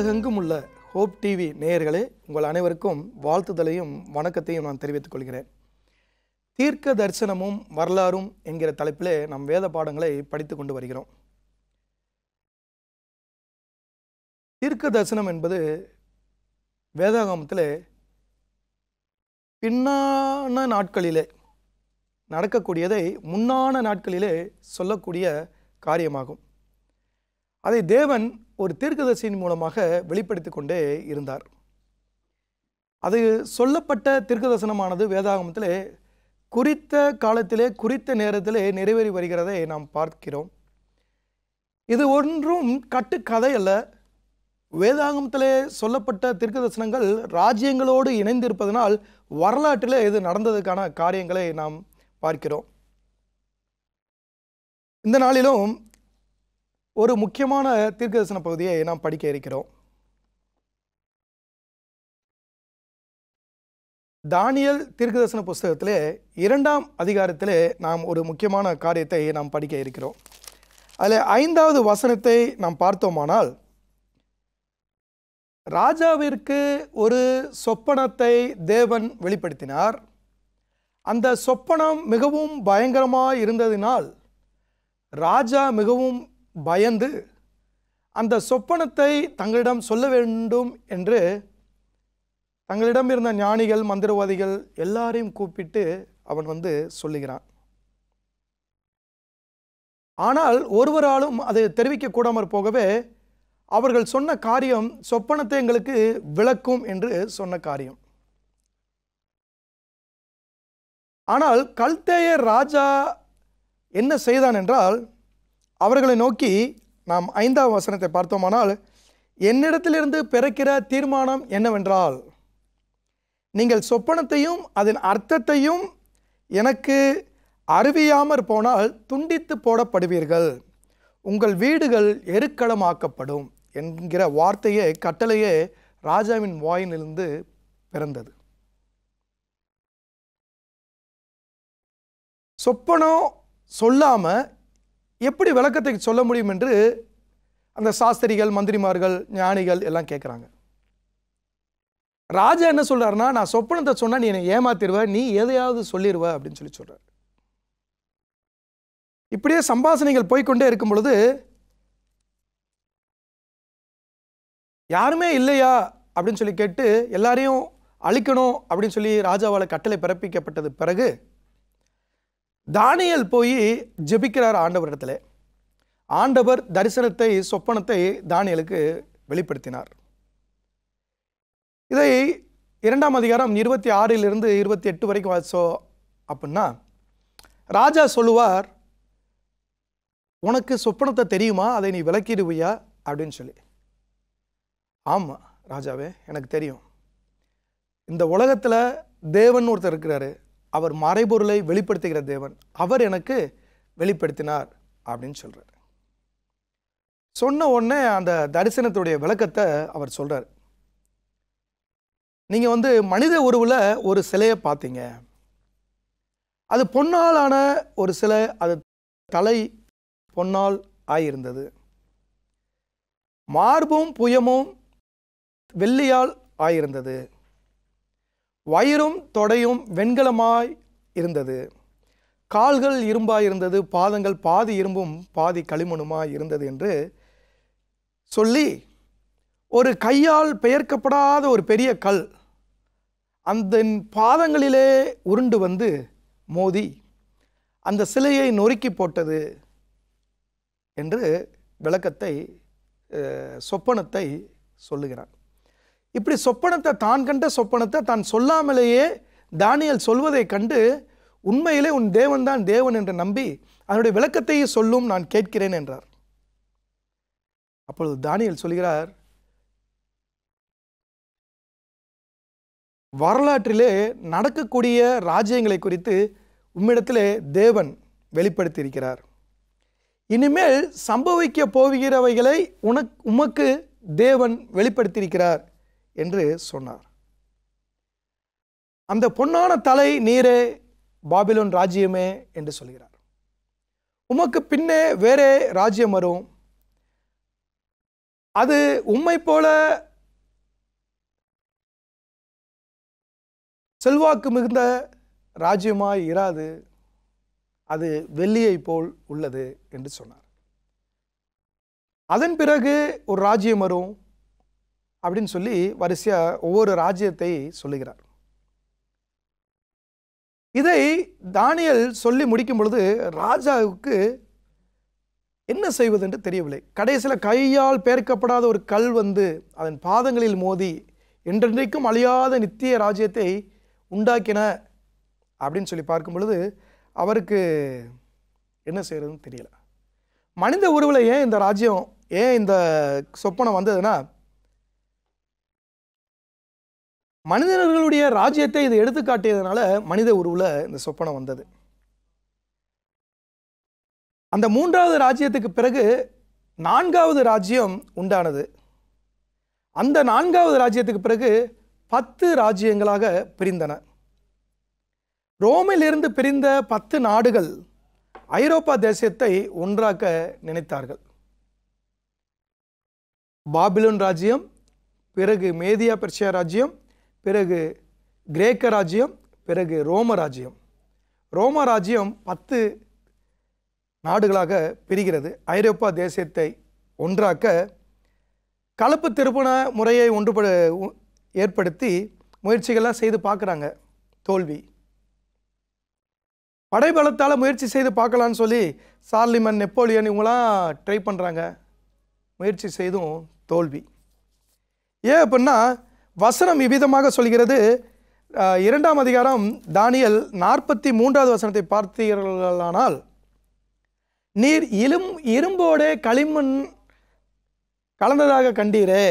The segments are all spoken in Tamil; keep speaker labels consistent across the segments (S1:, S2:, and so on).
S1: உலகெங்கும் உள்ள ஹோப் டிவி நேயர்களே, உங்கள் அனைவருக்கும் வாழ்த்துதலையும் வணக்கத்தையும் நான் தெரிவித்துக் கொள்கிறேன். தீர்க்க தரிசனமும் வரலாறும் என்கிற தலைப்பிலே நாம் வேத பாடங்களை படித்து கொண்டு வருகிறோம். தீர்க்க தரிசனம் என்பது வேதாகமத்திலே பின்னான நாட்களிலே நடக்கக்கூடியதை முன்னான நாட்களிலே சொல்லக்கூடிய காரியமாகும். அதை தேவன் ஒரு தீர்க்கதரிசியின் மூலமாக வெளிப்படுத்தி கொண்டே இருந்தார். அது சொல்லப்பட்ட தீர்க்கதரிசனமானது வேதாகமத்திலே குறித்த காலத்திலே குறித்த நேரத்திலே நிறைவேறி வருகிறதை நாம் பார்க்கிறோம். இது ஒன்றும் கட்டுக்கதை அல்ல. வேதாகமத்திலே சொல்லப்பட்ட தீர்க்கதரிசனங்கள் ராஜ்யங்களோடு இணைந்திருப்பதனால் வரலாற்றிலே இது நடந்ததுக்கான காரியங்களை நாம் பார்க்கிறோம். இந்த நாளிலும் ஒரு முக்கியமான தீர்க்கதரிசன பகுதியை நாம் படிக்க இருக்கிறோம். தானியேல் தீர்க்கதரிசன புஸ்தகத்திலே 2ஆம் அதிகாரத்திலே நாம் ஒரு முக்கியமான காரியத்தை நாம் படிக்க இருக்கிறோம். அதில் 5வது வசனத்தை நாம் பார்த்தோமானால், ராஜாவிற்கு ஒரு சொப்பனத்தை தேவன் வெளிப்படுத்தினார். அந்த சொப்பனம் மிகவும் பயங்கரமாக இருந்ததினால் ராஜா மிகவும் பயந்து அந்த சொப்பனத்தை தங்களிடம் சொல்ல வேண்டும் என்று தங்களிடம் இருந்த ஞானிகள், மந்திரவாதிகள் எல்லாரையும் கூப்பிட்டு அவன் சொல்லுகிறான். ஆனால் ஒருவராலும் அதை தெரிவிக்க கூடாமற் போகவே அவர்கள் சொன்ன காரியம் சொப்பனத்தை எங்களுக்கு விளக்கும் என்று சொன்ன காரியம். ஆனால் கல்தேயர் ராஜா என்ன செய்தான் என்றால், அவர்களை நோக்கி நாம் 5ஆம் வசனத்தை பார்த்தோமானால், என்னிடத்திலிருந்து பிறக்கிற தீர்மானம் என்னவென்றால், நீங்கள் சொப்பனத்தையும் அதன் அர்த்தத்தையும் எனக்கு அறிவியாமற் போனால் துண்டித்து போடப்படுவீர்கள், உங்கள் வீடுகள் எருக்களமாக்கப்படும் என்கிற வார்த்தையே, கட்டளையே ராஜாவின் வாயிலிருந்து பிறந்தது. சொப்பனம் சொல்லாம எப்படி விளக்கத்தை சொல்ல முடியும் என்று அந்த சாஸ்திரிகள், மந்திரிமார்கள், ஞானிகள் எல்லாம் கேட்குறாங்க. ராஜா என்ன சொல்றாருன்னா, நான் சொப்பனத்தை சொன்னா நீ என்னை ஏமாத்திடுவ, நீ எதையாவது சொல்லிடுவ அப்படின்னு சொல்றாரு. இப்படியே சம்பாஷணைகள் போய்கொண்டே இருக்கும் பொழுது, யாருமே இல்லையா அப்படின்னு சொல்லி கேட்டு எல்லாரையும் அழிக்கணும் அப்படின்னு சொல்லி ராஜாவால் கட்டளை பிறப்பிக்கப்பட்டது பிறகு தானியேல் போய் ஜெபிக்கிறார் ஆண்டவரிடத்தில். ஆண்டவர் தரிசனத்தை, சொப்பனத்தை தானியேலுக்கு வெளிப்படுத்தினார். இதை 2ஆம் அதிகாரம் 26 28 வரைக்கும் வாசிச்சோம் அப்படின்னா, ராஜா சொல்லுவார், உனக்கு சொப்பனத்தை தெரியுமா, அதை நீ விளக்கிடுவியா அப்படின்னு சொல்லி. ஆமாம் ராஜாவே, எனக்கு தெரியும். இந்த உலகத்தில் தேவன் ஒருத்தர் இருக்கிறாரு, அவர் மறைபொருளை வெளிப்படுத்துகிற தேவன், அவர் எனக்கு வெளிப்படுத்தினார் அப்படின்னு சொல்றார். சொன்ன உடனே அந்த தரிசனத்துடைய விளக்கத்தை அவர் சொல்றார். நீங்க மனித உருவில் ஒரு சிலையை பார்த்தீங்க. அது பொன்னாலான ஒரு சிலை, அது தலை பொன்னால் ஆயிருந்தது, மார்பும் புயமும் வெள்ளியால் ஆயிருந்தது, வயிறும் தொடையும் வெண்கலமாய் இருந்தது, கால்கள் இரும்பாய் இருந்தது, பாதங்கள் பாதி இரும்பும் பாதி களிமண்ணுமாய் இருந்தது என்று சொல்லி, ஒரு கையால் பெயர்க்கப்படாத ஒரு பெரிய கல் அந்த பாதங்களிலே உருண்டு மோதி அந்த சிலையை நொறுக்கி போட்டது என்று விளக்கத்தை, சொப்பனத்தை சொல்லுகிறான். இப்படி சொப்பனத்தை, தான் கண்ட சொப்பனத்தை தான் சொல்லாமலேயே தானியேல் சொல்வதை கண்டு, உண்மையிலே உன் தேவன் தான் தேவன் என்று நம்பி அதனுடைய விளக்கத்தையே சொல்லும், நான் கேட்கிறேன் என்றார். அப்பொழுது தானியேல் சொல்கிறார், வரலாற்றிலே நடக்கக்கூடிய ராஜ்யங்களை குறித்து உம்மிடத்திலே தேவன் வெளிப்படுத்தி இருக்கிறார். இனிமேல் சம்பவிக்க போகிறவைகளை உமக்கு தேவன் வெளிப்படுத்தியிருக்கிறார் என்று சொன்னார். அந்த பொன்னான தலை நீரே, பாபிலோன் ராஜ்யமே என்று சொல்கிறார். உமக்கு பின்னே வேறே ராஜ்யம் வரும், அது உம்மை போல செல்வாக்கு மிகுந்த ராஜ்யமாய் இராது, அது வெள்ளியை போல் உள்ளது என்று சொன்னார். அதன் பிறகு ஒரு ராஜ்யம் வரும் அப்படின்னு சொல்லி வரிசையா ஒவ்வொரு ராஜ்யத்தை சொல்லுகிறார். இதை தானியேல் சொல்லி முடிக்கும் பொழுது ராஜாவுக்கு என்ன செய்வது என்று தெரியவில்லை. கடைசியில் கையால் பெயர்க்கப்படாத ஒரு கல் வந்து அதன் பாதங்களில் மோதி என்றென்றைக்கும் அழியாத நித்திய ராஜ்யத்தை உண்டாக்கின அப்படின்னு சொல்லி பார்க்கும் பொழுது அவருக்கு என்ன செய்யறதுன்னு தெரியல. மனித உருவில் ஏன் இந்த ராஜ்யம், ஏன் இந்த சொப்பனம் வந்ததுன்னா, மனிதர்களுடைய ராஜ்யத்தை இது எடுத்து காட்டியதுனால மனித உருவில் இந்த சொப்பனம் வந்தது. அந்த மூன்றாவது ராஜ்யத்துக்கு பிறகு நான்காவது ராஜ்யம் உண்டானது. அந்த நான்காவது ராஜ்யத்துக்கு பிறகு 10 ராஜ்யங்களாக பிரிந்தன. ரோமிலிருந்து பிரிந்த 10 நாடுகள் ஐரோப்பா தேசத்தை ஒன்றாக்க நினைத்தார்கள். பாபிலோன் ராஜ்யம், பிறகு மேதியா பெர்சியா ராஜ்யம், பிறகு கிரேக்க ராஜ்யம், பிறகு ரோம ராஜ்யம். ரோம ராஜ்யம் 10 நாடுகளாக பிரிகிறது. ஐரோப்பா தேசத்தை ஒன்றாக்க கலப்பு திருமண முறையை ஏற்படுத்தி முயற்சிகள்லாம் செய்து பார்க்குறாங்க, தோல்வி. படைபலத்தால் முயற்சி செய்து பார்க்கலான்னு சொல்லி சார்லிமன், நெப்போலியன் இவங்களாம் ட்ரை பண்ணுறாங்க, முயற்சி செய்தும் தோல்வி. ஏன் அப்படின்னா வசனம் இவ்விதமாக சொல்கிறது. 2ஆம் அதிகாரம் தானியேல் 43வது வசனத்தை பார்த்தீர்களானால், நீர் இரும்போடே களிமண் கலந்ததாக கண்டீரே,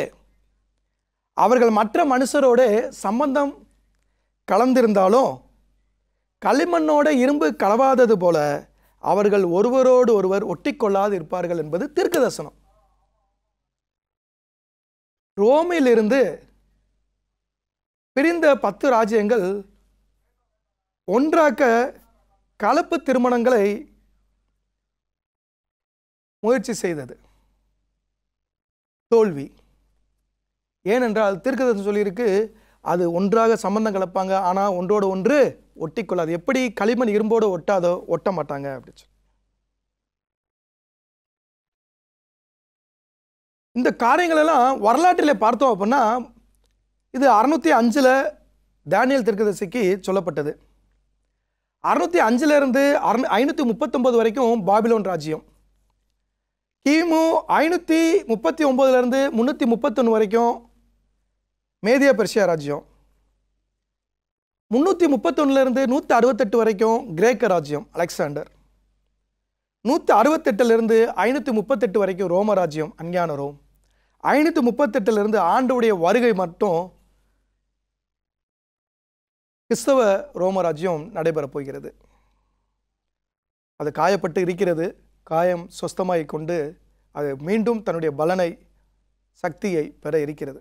S1: அவர்கள் மற்ற மனுஷரோட சம்பந்தம் கலந்திருந்தாலும் களிமண்ணோட இரும்பு கலவாதது போல அவர்கள் ஒருவரோடு ஒருவர் ஒட்டிக்கொள்ளாது இருப்பார்கள் என்பது தீர்க்கதரிசனம். ரோமிலிருந்து பிரிந்த 10 ராஜ்யங்கள் ஒன்றாக்க கலப்பு திருமணங்களை முயற்சி செய்தது, தோல்வி. ஏனென்றால் தீர்க்கதரிசனம் சொல்லியிருக்கு, அது ஒன்றாக சம்பந்தம் கலப்பாங்க, ஆனால் ஒன்றோடு ஒன்று ஒட்டிக்கொள்ளாது. எப்படி களிமண் இரும்போடு ஒட்டாதோ ஒட்ட மாட்டாங்க அப்படின்னு சொல்லி. இந்த காரியங்கள் எல்லாம் வரலாற்றில் பார்த்தோம் அப்படின்னா, இது 605 தானியேல் தீர்க்கதரிசிக்கு சொல்லப்பட்டது. 605 539 வரைக்கும் பாபிலோன் ராஜ்யம். கிமு 539 331 வரைக்கும் மேதியா பெர்சியா ராஜ்யம். 331 168 வரைக்கும் கிரேக்க ராஜ்யம் அலெக்சாண்டர். 168 538 வரைக்கும் ரோம ராஜ்யம் அஞ்ஞான ரோம். 538 ஆண்டவுடைய வருகை மட்டும் கிறிஸ்தவ ரோம ராஜ்யம் நடைபெறப் போகிறது. அது காயப்பட்டு இருக்கிறது. காயம் சொஸ்தமாய் கொண்டு அது மீண்டும் தன்னுடைய பலனை, சக்தியை பெற இருக்கிறது.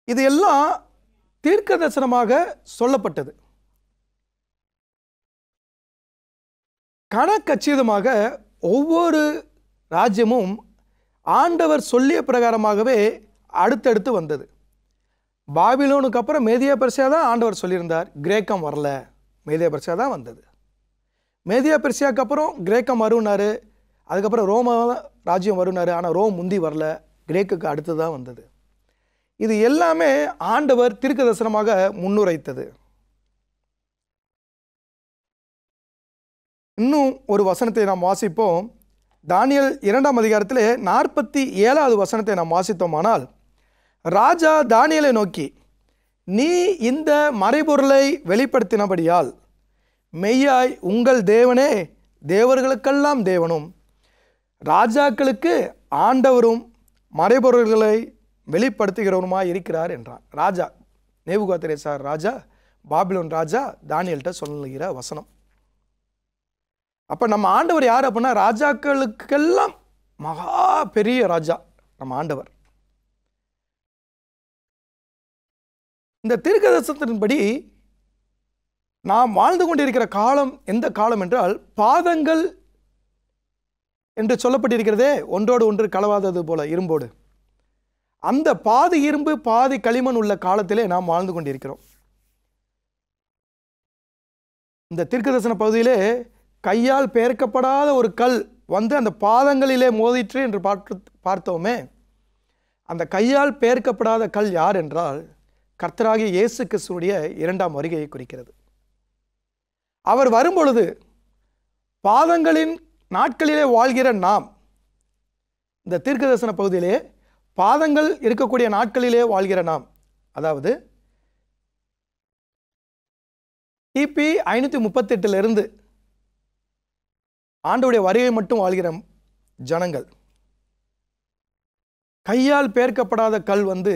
S1: இது எல்லாம் தீர்க்க தரிசனமாக சொல்லப்பட்டது. கணக்கச்சிதமாக ஒவ்வொரு ராஜ்யமும் ஆண்டவர் சொல்லிய பிரகாரமாகவே அடுத்தடுத்து வந்தது. பாபிலோனுக்கு அப்புறம் மேதியா பெர்சியா தான் ஆண்டவர் சொல்லியிருந்தார், கிரேக்கம் வரல, மேதியா பெர்சியா தான் வந்தது. மேதியா பெர்சியாவுக்கு அப்புறம் கிரேக்கம் வருனாரு, அதுக்கப்புறம் ரோம ராஜ்யம் வருனாரு, ஆனால் ரோம் முந்தி வரல, கிரேக்குக்கு அடுத்து தான் வந்தது. இது எல்லாமே ஆண்டவர் தீர்க்க தரிசனமாக முன்னுரைத்தது. இன்னும் ஒரு வசனத்தை நாம் வாசிப்போம். தானியேல் 2ஆம் அதிகாரத்தில் 47வது வசனத்தை நாம் வாசித்தோமானால், ராஜா தானியேலை நோக்கி, நீ இந்த மறைபொருளை வெளிப்படுத்தினபடியால் மெய்யாய் உங்கள் தேவனே தேவர்களுக்கெல்லாம் தேவனும் ராஜாக்களுக்கு ஆண்டவரும் மறைபொருள்களை வெளிப்படுத்துகிறவருமாய் இருக்கிறார் என்றார். ராஜா நேபுகாத்நேச்சார் ராஜா, பாபிலோன் ராஜா தானியேல்கிட்ட சொல்லுகிற வசனம். அப்போ நம்ம ஆண்டவர் யார் அப்படின்னா, ராஜாக்களுக்கெல்லாம் மகா பெரிய ராஜா நம்ம ஆண்டவர். இந்த தீர்க்கதரிசனத்தின்படி நாம் வாழ்ந்து கொண்டிருக்கிற காலம் எந்த காலம் என்றால், பாதங்கள் என்று சொல்லப்பட்டிருக்கிறதே, ஒன்றோடு ஒன்று கலவாதது போல இரும்போடு. அந்த பாதி இரும்பு பாதி களிமண் உள்ள காலத்திலே நாம் வாழ்ந்து கொண்டிருக்கிறோம். இந்த தீர்க்கதரிசன பகுதியிலே கையால் பெயர்க்கப்படாத ஒரு கல் வந்து அந்த பாதங்களிலே மோதிற்று என்று பார்த்தோமே. அந்த கையால் பெயர்க்கப்படாத கல் யார் என்றால் கர்த்தராகிய இயேசு கிறிஸ்துவுடைய இரண்டாம் வருகையை குறிக்கிறது. அவர் வரும்பொழுது பாதங்களின் நாட்களிலே வாழ்கிற நாம், இந்த தீர்க்கதரிசன பகுதியிலே பாதங்கள் இருக்கக்கூடிய நாட்களிலே வாழ்கிற நாம், அதாவது கிபி 538 ஆண்டவருடைய வருகை மட்டும் வாழ்கிற ஜனங்கள், கையால் பெயர்க்கப்படாத கல் வந்து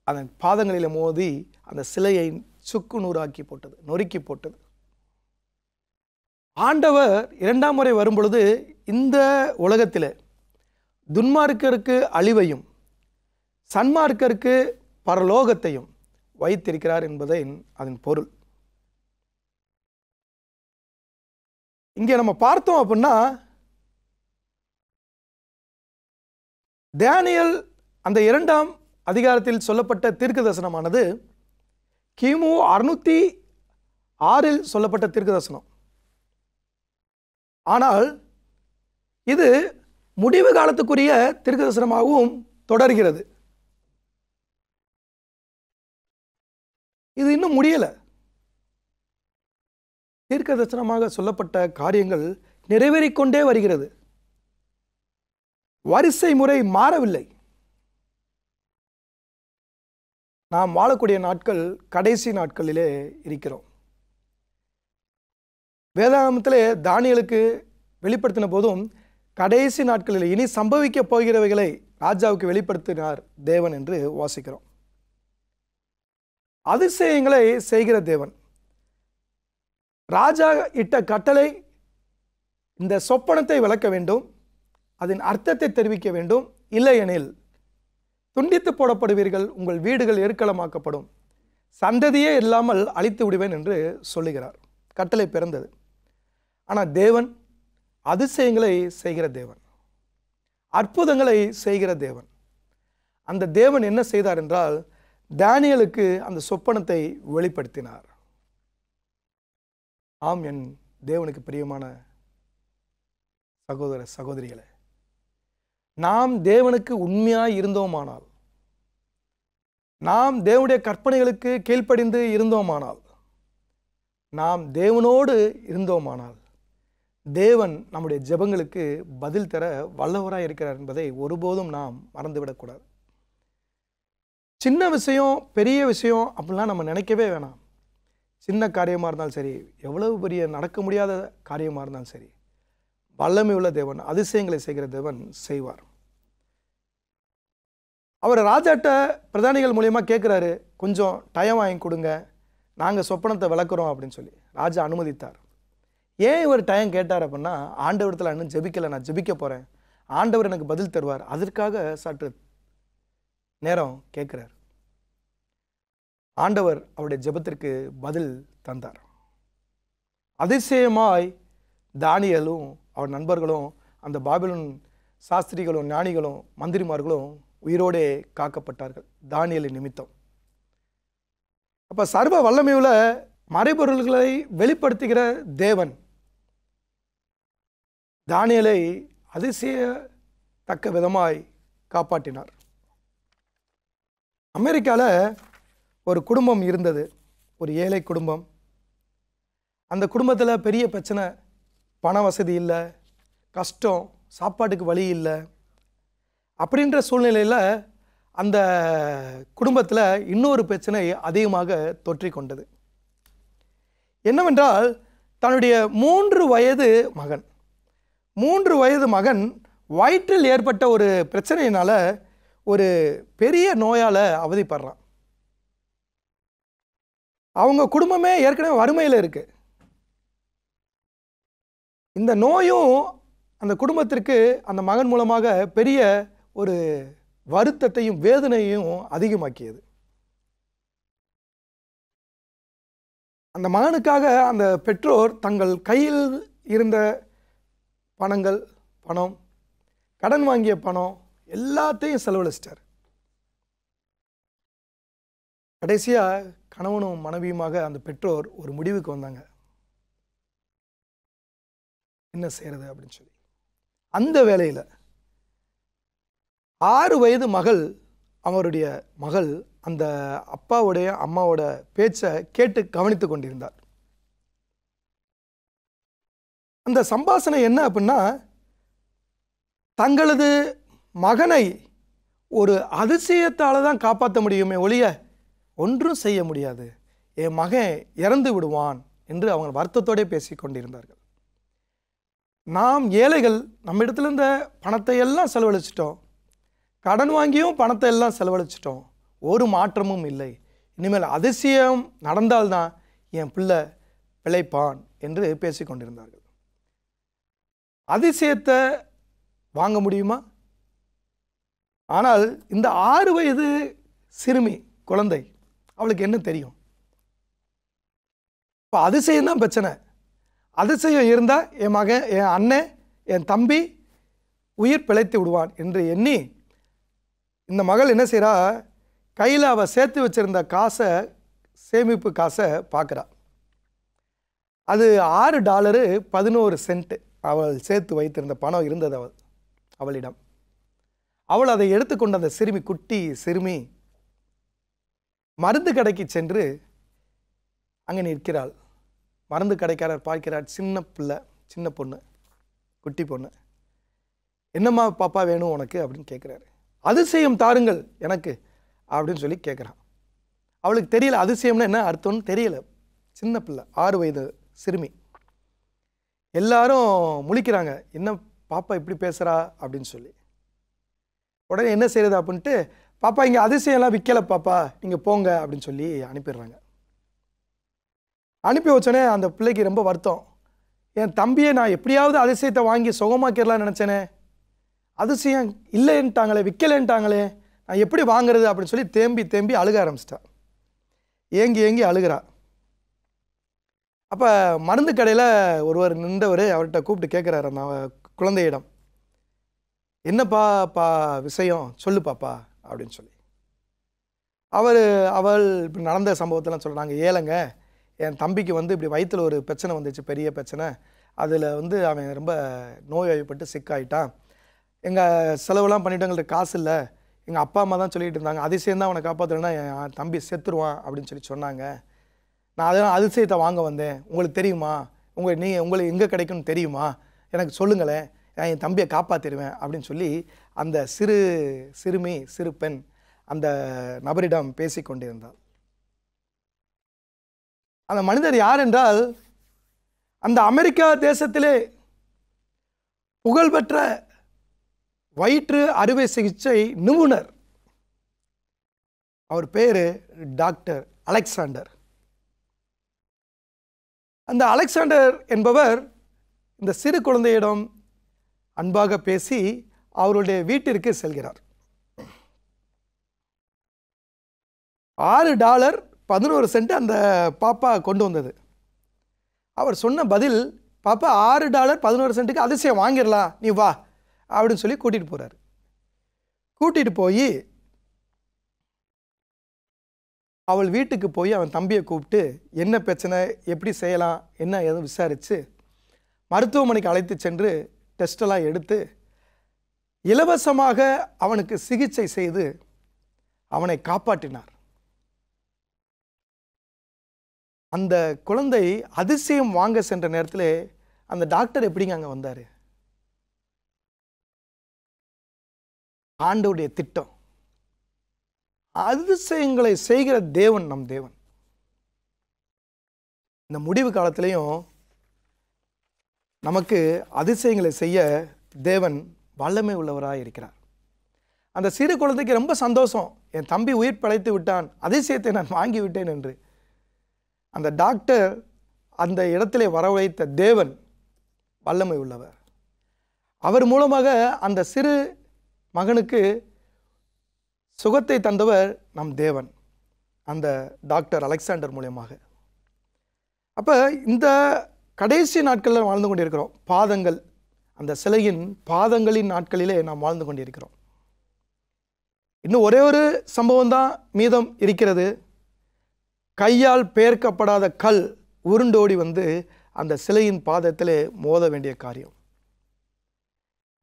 S1: அதன் பாதங்களில் மோதி அந்த சிலையை சுக்கு நூறாக்கி போட்டது, நொறுக்கி போட்டது. ஆண்டவர் இரண்டாம் முறை வரும்பொழுது இந்த உலகத்தில் துன்மார்க்கருக்கு அழிவையும் சன்மார்க்கருக்கு பரலோகத்தையும் வைத்திருக்கிறார் என்பதை அதன் பொருள். இங்கே நம்ம பார்த்தோம் அப்படின்னா, தானியேல் அந்த 2ஆம் அதிகாரத்தில் சொல்லப்பட்ட தீர்க்கதரிசனமானது கிமு 606 சொல்லப்பட்ட தீர்க்கதரிசனம். ஆனால் இது முடிவு காலத்துக்குரிய தீர்க்கதரிசனமாகவும் தொடர்கிறது. இது இன்னும் முடியல. தீர்க்கதரிசனமாக சொல்லப்பட்ட காரியங்கள் நிறைவேறிக்கொண்டே வருகிறது. வரிசை முறை மாறவில்லை. நாம் வாழக்கூடிய நாட்கள் கடைசி நாட்களிலே இருக்கிறோம். வேதாகமத்திலே தானியேலுக்கு வெளிப்படுத்தின போதும் கடைசி நாட்களில் இனி சம்பவிக்க போகிறவைகளை ராஜாவுக்கு வெளிப்படுத்தினார் தேவன் என்று வாசிக்கிறோம். அதிசயங்களை செய்கிற தேவன். ராஜா இட்ட கட்டளை, இந்த சொப்பனத்தை விளக்க வேண்டும், அதன் அர்த்தத்தை தெரிவிக்க வேண்டும், இல்லையெனில் துண்டித்து போடப்படுவீர்கள், உங்கள் வீடுகள் எருக்களமாக்கப்படும், சந்ததியே இல்லாமல் அழித்து விடுவேன் என்று சொல்லுகிறார். கட்டளை பிறந்தது. ஆனால் தேவன் அதிசயங்களை செய்கிற தேவன், அற்புதங்களை செய்கிற தேவன். அந்த தேவன் என்ன செய்தார் என்றால் தானியேலுக்கு அந்த சொப்பனத்தை வெளிப்படுத்தினார். ஆம், என் தேவனுக்கு பிரியமான சகோதர சகோதரிகளே, நாம் தேவனுக்கு உண்மையாய் இருந்தோமானால், நாம் தேவனுடைய கற்பனைகளுக்கு கீழ்ப்படிந்து இருந்தோமானால், நாம் தேவனோடு இருந்தோமானால், தேவன் நம்முடைய ஜெபங்களுக்கு பதில் தர வல்லவராய் இருக்கிறார் என்பதை ஒருபோதும் நாம் மறந்துவிடக்கூடாது. சின்ன விஷயம் பெரிய விஷயம் அப்படிலாம் நம்ம நினைக்கவே வேணாம். சின்ன காரியமாக இருந்தாலும் சரி, எவ்வளவு பெரிய நடக்க முடியாத காரியமாக இருந்தாலும் சரி, வல்லமை உள்ள தேவன், அதிசயங்களை செய்கிற தேவன் செய்வார். அவர் ராஜாட்ட பிரதானிகள் மூலியமாக கேட்குறாரு, கொஞ்சம் டைம் வாங்கி கொடுங்க, நாங்கள் சொப்பனத்தை விளக்குறோம் அப்படின்னு சொல்லி. ராஜா அனுமதித்தார். ஏன் இவர் டைம் கேட்டார் அப்படின்னா, ஆண்டவரத்தில் இன்னும் ஜெபிக்கலை, நான் ஜெபிக்க போகிறேன், ஆண்டவர் எனக்கு பதில் தருவார், அதற்காக சற்று நேரம் கேட்குறார். ஆண்டவர் அவருடைய ஜெபத்திற்கு பதில் தந்தார். அதிசயமாய் தானியேலும் அவர் நண்பர்களும் அந்த பாபிலோன் சாஸ்திரிகளும் ஞானிகளும் மந்திரிமார்களும் உயிரோடே காக்கப்பட்டார்கள் தானியேலின் நிமித்தம். அப்போ சர்வ வல்லமையுள்ள மறைபொருள்களை வெளிப்படுத்துகிற தேவன் தானியேலை அதிசயத்தக்க விதமாய் காப்பாற்றினார். அமெரிக்காவில் ஒரு குடும்பம் இருந்தது, ஒரு ஏழை குடும்பம். அந்த குடும்பத்தில் பெரிய பிரச்சனை, பண வசதி இல்லை, கஷ்டம், சாப்பாட்டுக்கு வழி இல்லை. அப்படின்ற சூழ்நிலையில் அந்த குடும்பத்தில் இன்னொரு பிரச்சனை அதிகமாக தொற்றிக்கொண்டது. என்னவென்றால், தன்னுடைய 3 வயது மகன் வயிற்றில் ஏற்பட்ட ஒரு பிரச்சனையினால் ஒரு பெரிய நோயால் அவதிப்படுறான். அவங்க குடும்பமே ஏற்கனவே வறுமையில் இருக்கு. இந்த நோயும் அந்த குடும்பத்திற்கு அந்த மகன் மூலமாக பெரிய ஒரு வருத்தத்தையும் வேதனையும் அதிகமாக்கியது. அந்த மகனுக்காக அந்த பெற்றோர் தங்கள் கையில் இருந்த பணங்கள், பணம், கடன் வாங்கிய பணம் எல்லாத்தையும் செலவழிச்சிட்டார். கடைசியாக கணவனும் மனைவியுமாக அந்த பெற்றோர் ஒரு முடிவுக்கு வந்தாங்க, என்ன செய்யறது அப்படின்னு சொல்லி. அந்த வேளையில் 6 வயது மகள், அவருடைய மகள் அந்த அப்பாவுடைய அம்மாவோட பேச்சை கேட்டு கவனித்து கொண்டிருந்தார். அந்த சம்பாஷணை என்ன அப்படின்னா, தங்களது மகனை ஒரு அதிசயத்தால் தான் காப்பாற்ற முடியுமே ஒழிய ஒன்றும் செய்ய முடியாது, என் மகன் இறந்து விடுவான் என்று அவங்க வருத்தத்தோடு பேசி கொண்டிருந்தார்கள். நாம் ஏழைகள் நம்ம இடத்துல இருந்த பணத்தை எல்லாம் செலவழிச்சிட்டோம், கடன் வாங்கியும் பணத்தை எல்லாம் செலவழிச்சிட்டோம், ஒரு மாற்றமும் இல்லை, இனிமேல் அதிசயம் நடந்தால்தான் என் பிள்ளை பிழைப்பான் என்று பேசி கொண்டிருந்தார்கள். அதிசயத்தை வாங்க முடியுமா? ஆனால் இந்த 6 வயது சிறுமி குழந்தை, அவளுக்கு என்ன தெரியும்? இப்போ அதிசயம் தான் பிரச்சனை. அதிசயம் இருந்தால் என் மகன், என் அண்ணன், என் தம்பி உயிர் பிழைத்து விடுவான் என்று எண்ணி இந்த மகள் என்ன செய்கிறா, கையில் அவள் சேர்த்து வச்சிருந்த காசை, சேமிப்பு காசை பார்க்குறா. அது $6.11 அவள் சேர்த்து வைத்திருந்த பணம் இருந்தது அவளிடம். அவள் அதை எடுத்துக்கொண்டு அந்த சிறுமி, குட்டி சிறுமி மருந்து கடைக்கு சென்று அங்கே நிற்கிறாள். மருந்து கடைக்காரர் பார்க்கிறார், சின்ன பிள்ளை, சின்ன பொண்ணு, குட்டி பொண்ணு. என்னம்மா பாப்பா வேணும் உனக்கு அப்படின்னு கேட்குறாரு. அதிசயம் தாருங்கள் எனக்கு அப்படின்னு சொல்லி கேட்குறான். அவளுக்கு தெரியல அதிசயம்னா என்ன அர்த்தம்னு தெரியல. சின்ன பிள்ளை, 6 வயது சிறுமி. எல்லாரும் முழிக்கிறாங்க, என்ன பாப்பா இப்படி பேசுகிறா அப்படின்னு சொல்லி. உடனே என்ன செய்யறது அப்படின்ட்டு, பாப்பா இங்கே அதிசயம்லாம் விற்கலை பாப்பா, நீங்கள் போங்க அப்படின்னு சொல்லி அனுப்பிடுறாங்க. அனுப்பி வச்சோடனே அந்த பிள்ளைக்கு ரொம்ப வருத்தம். என் தம்பியை நான் எப்படியாவது அதிசயத்தை வாங்கி சுகமாக்கிடலான்னு நினச்சேனே, அதிசயம் இல்லைன்ட்டாங்களே, விற்கலைன்ட்டாங்களே, நான் எப்படி வாங்குறது அப்படின்னு சொல்லி தேம்பி தேம்பி அழுக ஆரம்பிச்சிட்டா. ஏங்கி ஏங்கி அழுகிறா. அப்போ மருந்து கடையில் ஒருவர் நின்றவர் அவர்கிட்ட கூப்பிட்டு கேட்குறாரு அந்த குழந்தையிடம், என்னப்பா விஷயம் சொல்லு பாப்பா அப்படின்னு சொல்லி. அவள் இப்படி நடந்த சம்பவத்தெல்லாம் சொல்கிறாங்க. ஏழைங்க, என் தம்பிக்கு வந்து இப்படி வயிற்றில் ஒரு பிரச்சனை வந்துச்சு, பெரிய பிரச்சனை. அதில் வந்து அவன் ரொம்ப நோய்வாய்ப்பட்டு சிக்காயிட்டான். எங்கள் செலவெல்லாம் பண்ணிவிட்டு எங்கள்கிட்ட காசு இல்லை. எங்கள் அப்பா அம்மா தான் சொல்லிகிட்டு இருந்தாங்க, அதிசயம் தான் அவனை காப்பாற்றலைன்னா என் தம்பி செத்துருவான் அப்படின்னு சொல்லி சொன்னாங்க. நான் அதெல்லாம் அதிசயத்தை வாங்க வந்தேன். உங்களுக்கு தெரியுமா, உங்களுக்கு எங்கே கிடைக்கும்னு தெரியுமா, எனக்கு சொல்லுங்களேன், என் தம்பியை காப்பாற்றிடுவேன் அப்படின்னு சொல்லி அந்த சிறு பெண் அந்த நபரிடம் பேசி கொண்டிருந்தாள். அந்த மனிதர் யார் என்றால், அந்த அமெரிக்கா தேசத்திலே புகழ்பெற்ற வயிற்று அறுவை சிகிச்சை நிபுணர். அவர் பேரு டாக்டர் அலெக்சாண்டர். அந்த அலெக்சாண்டர் என்பவர் இந்த சிறு குழந்தையிடம் அன்பாக பேசி அவருடைய வீட்டிற்கு செல்கிறார். $6.11 அந்த பாப்பா கொண்டு வந்தது. அவர் சொன்ன பதில், பாப்பா $6.11 அதிசயம் வாங்கிடலாம், நீ வா அப்படின்னு சொல்லி கூட்டிகிட்டு போகிறார். கூட்டிகிட்டு போய் அவள் வீட்டுக்கு போய் அவன் தம்பியை கூப்பிட்டு என்ன பிரச்சனை, எப்படி செய்யலாம், என்ன எதுவும் விசாரித்து மருத்துவமனைக்கு அழைத்து சென்று டெஸ்டெல்லாம் எடுத்து இலவசமாக அவனுக்கு சிகிச்சை செய்து அவனை காப்பாற்றினார். அந்த குழந்தை அதிசயம் வாங்க சென்ற நேரத்தில் அந்த டாக்டர் எப்படிங்க அங்கே வந்தார்? ஆண்டவருடைய திட்டம். அதிசயங்களை செய்கிற தேவன் நம் தேவன். இந்த முடிவு காலத்திலையும் நமக்கு அதிசயங்களை செய்ய தேவன் வல்லமை உள்ளவராக இருக்கிறார். அந்த சிறு குழந்தைக்கு ரொம்ப சந்தோஷம், என் தம்பி உயிர் பிழைத்து விட்டான், அதிசயத்தை நான் வாங்கி விட்டேன் என்று. அந்த டாக்டர் அந்த இடத்திலே வரவழைத்த தேவன் வல்லமை உள்ளவர். அவர் மூலமாக அந்த சிறு மகனுக்கு சுகத்தை தந்தவர் நம் தேவன், அந்த டாக்டர் அலெக்சாண்டர் மூலமாக. அப்போ இந்த கடைசி நாட்களில் வாழ்ந்து கொண்டிருக்கிறோம். பாதங்கள், அந்த சிலையின் பாதங்களின் நாட்களிலே நாம் வாழ்ந்து கொண்டிருக்கிறோம். இன்னும் ஒரே ஒரு சம்பவம் தான் மீதம் இருக்கிறது. கையால் பெயர்க்கப்படாத கல் உருண்டோடி வந்து அந்த சிலையின் பாதத்திலே மோத வேண்டிய காரியம்.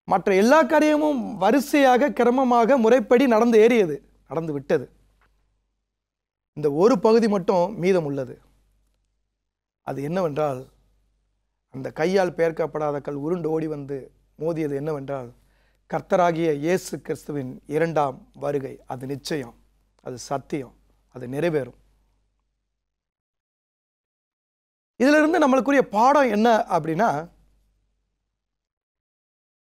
S1: மற்ற எல்லா காரியமும் வரிசையாக கிரமமாக முறைப்படி நடந்து விட்டது. இந்த ஒரு பகுதி மட்டும் மீதம் உள்ளது. அது என்னவென்றால், அந்த கையால் பெயர்க்கப்படாத கல் உருண்டு ஓடி வந்து மோதியது என்னவென்றால், கர்த்தராகிய இயேசு கிறிஸ்துவின் இரண்டாம் வருகை. அது நிச்சயம், அது சத்தியம், அது நிறைவேறும். இதிலிருந்து நம்மளுக்குரிய பாடம் என்ன அப்படின்னா,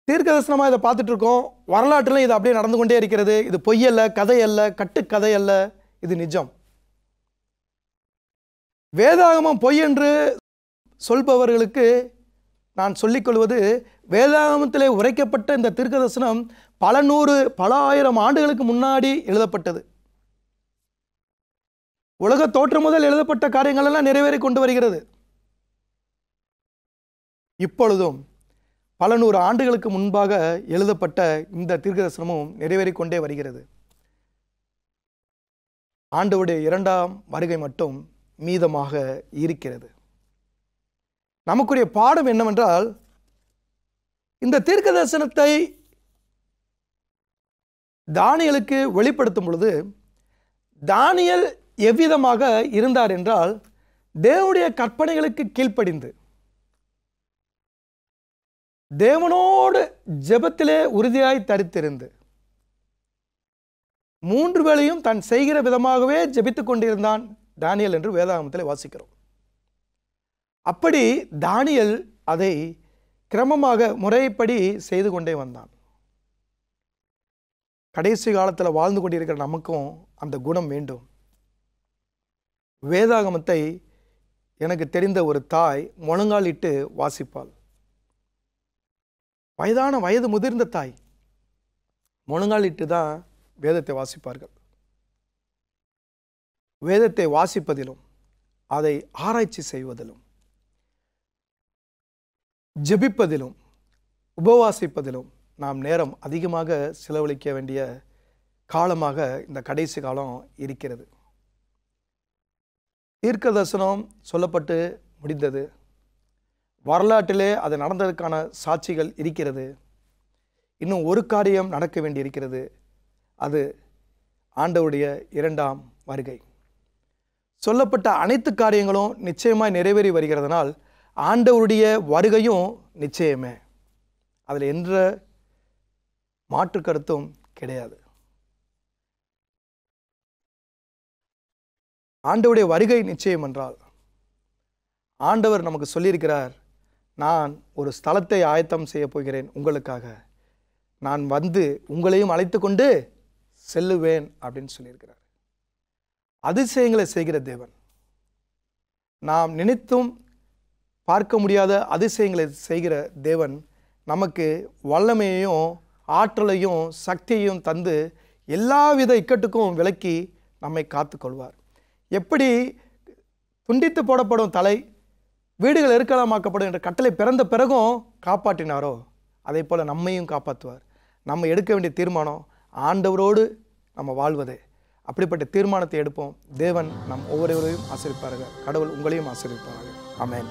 S1: தீர்க்கதரிசனமாக இதை பார்த்துட்டு இருக்கோம். வரலாற்றில் இது அப்படியே நடந்து கொண்டே இருக்கிறது. இது பொய்யல்ல, கதை அல்ல, கட்டுக்கதை அல்ல, இது நிஜம். வேதாகமம் பொய் என்று சொல்பவர்களுக்கு நான் சொல்லிக்கொள்வது, வேதாகமத்திலே உரைக்கப்பட்ட இந்த தீர்க்கதரிசனம் பல நூறு பல ஆயிரம் ஆண்டுகளுக்கு முன்னாடி எழுதப்பட்டது. உலக தோற்றம் முதல் எழுதப்பட்ட காரியங்கள் எல்லாம் நிறைவேறி கொண்டு வருகிறது. இப்பொழுதும் பல நூறு ஆண்டுகளுக்கு முன்பாக எழுதப்பட்ட இந்த தீர்க்கதரிசனமும் நிறைவேறிக் கொண்டே வருகிறது. ஆண்டவருடைய இரண்டாம் வருகை மட்டும் மீதமாக இருக்கிறது. நமக்குரிய பாடம் என்னவென்றால், இந்த தீர்க்கதரிசனத்தை தானியேலுக்கு வெளிப்படுத்தும் பொழுது, தானியேல் எவ்விதமாக இருந்தார் என்றால், தேவனுடைய கற்பனைகளுக்கு கீழ்ப்படிந்து தேவனோடு ஜெபத்திலே உறுதியாய் தரித்திருந்து 3 வேளையும் தான் செய்கிற விதமாகவே ஜெபித்துக் கொண்டிருந்தான் தானியேல் என்று வேதாகமத்திலே வாசிக்கிறோம். அப்படி தானியேல் அதை கிரமமாக முறைப்படி செய்து கொண்டே வந்தான். கடைசி காலத்தில் வாழ்ந்து கொண்டிருக்கிற நமக்கும் அந்த குணம் வேண்டும். வேதாகமத்தை எனக்கு தெரிந்த ஒரு தாய் முழங்காலிட்டு வாசிப்பாள். வயது முதிர்ந்த தாய் முழங்காலிட்டு தான் வேதத்தை வாசிப்பார்கள். வேதத்தை வாசிப்பதிலும் அதை ஆராய்ச்சி செய்வதிலும் ஜெபிப்பதிலும் உபவாசிப்பதிலும் நாம் நேரம் அதிகமாக செலவழிக்க வேண்டிய காலமாக இந்த கடைசி காலம் இருக்கிறது. தீர்க்கதரிசனம் சொல்லப்பட்டு முடிந்தது. வரலாற்றிலே அது நடந்ததற்கான சாட்சிகள் இருக்கிறது. இன்னும் ஒரு காரியம் நடக்க வேண்டி இருக்கிறது. அது ஆண்டவருடைய இரண்டாம் வருகை. சொல்லப்பட்ட அனைத்து காரியங்களும் நிச்சயமாய் நிறைவேறி வருகிறதுனால் ஆண்டவருடைய வருகையும் நிச்சயமே. அதில் என்ற மாற்று கருத்தும் கிடையாது. ஆண்டவருடைய வருகை நிச்சயம் என்றால், ஆண்டவர் நமக்கு சொல்லியிருக்கிறார், நான் ஒரு ஸ்தலத்தை ஆயத்தம் செய்ய போகிறேன் உங்களுக்காக, நான் வந்து உங்களையும் அழைத்து கொண்டு செல்லுவேன் அப்படின்னு சொல்லியிருக்கிறார். அதிசயங்களை செய்கிற தேவன், நாம் நினைத்தும் பார்க்க முடியாத அதிசயங்களை செய்கிற தேவன் நமக்கு வல்லமையையும் ஆற்றலையும் சக்தியையும் தந்து எல்லாவித இக்கட்டுக்கும் விலக்கி நம்மை காத்து கொள்வார். எப்படி துண்டித்து போடப்படும் தலை வீடுகள் எருக்கலமாக்கப்படும் என்ற கட்டளை பிறந்த பிறகும் காப்பாற்றினாரோ, அதே போல் நம்மையும் காப்பாற்றுவார். நம்ம எடுக்க வேண்டிய தீர்மானம் ஆண்டவரோடு நம்ம வாழ்வதே. அப்படிப்பட்ட தீர்மானத்தை எடுப்போம். தேவன் நம் ஒவ்வொருவரையும் ஆசீர்வதிப்பார்கள். கடவுள் உங்களையும் ஆசீர்வதிப்பார்கள். ஆமென்.